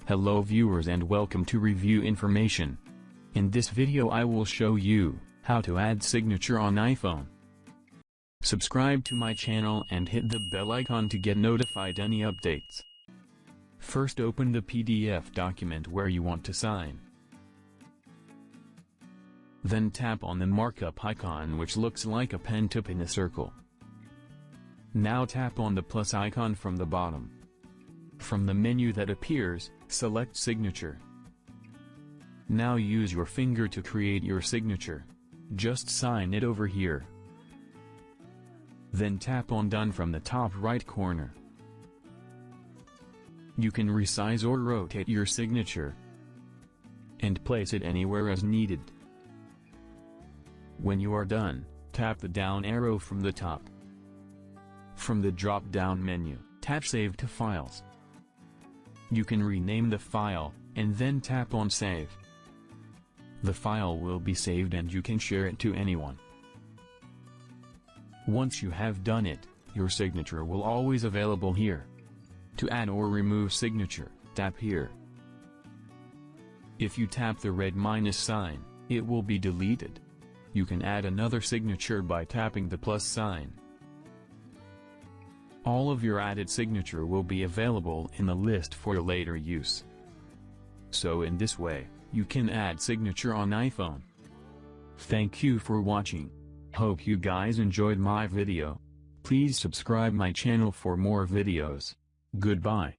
Hello viewers and welcome to Review Information. In this video I will show you how to add signature on iPhone. Subscribe to my channel and hit the bell icon to get notified any updates. First open the PDF document where you want to sign. Then tap on the markup icon which looks like a pen tip in a circle. Now tap on the plus icon from the bottom. From the menu that appears, select Signature. Now use your finger to create your signature. Just sign it over here. Then tap on Done from the top right corner. You can resize or rotate your signature and place it anywhere as needed. When you are done, tap the down arrow from the top. From the drop-down menu, tap Save to Files. You can rename the file, and then tap on Save. The file will be saved and you can share it to anyone. Once you have done it, your signature will always available here. To add or remove signature, tap here. If you tap the red minus sign, it will be deleted. You can add another signature by tapping the plus sign. All of your added signature will be available in the list for later use. So in this way, you can add signature on iPhone. Thank you for watching. Hope you guys enjoyed my video. Please subscribe my channel for more videos. Goodbye.